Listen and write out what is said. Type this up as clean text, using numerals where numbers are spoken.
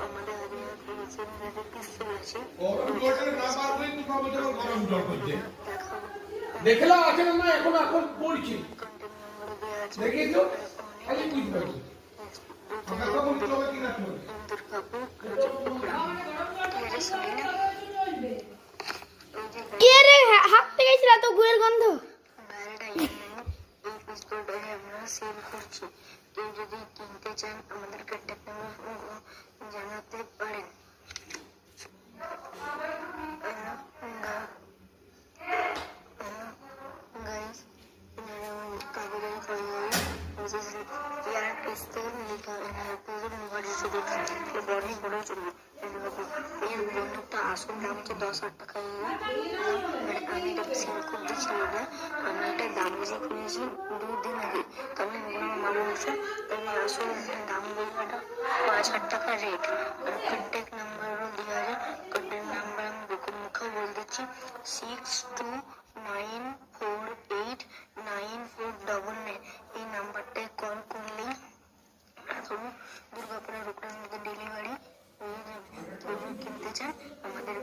আমাদের দেখলাম আছে না এখন এখন পড়ছি দেখি তো খালি বুঝতে পারছি কে রে হাত থেকে গেছিল তো গুয়ের গন্ধ সেল করছি কেউ যদি কিনতে চান আমাদের কন্ট্যাক্ট নাম্বার জানাতে পারেন गाइस कागज यार किससे लिखा है पूरे मोबाइल से देखा ये बॉडी बड़ा चुना ये বন্ধুটা আসল দাম হচ্ছে 10,000 টাকা আমি এটা সেল করতে ছিল না আমি এটা দাম বুঝে কিনেছি 2 দিন আগে কারণ আমার মামা বলছে তাহলে আসল দাম বলটা 5,000 টাকা রেট আর কন্ট্যাক্ট নাম্বারও দেওয়া আছে কন্ট্যাক্ট নাম্বার আমি মুখে বলে দিচ্ছি 62948949 এই নাম্বারটায় কল করলেই দুর্গাপুরের উপরের মধ্যে ডেলিভারি কিনতে চান আমাদের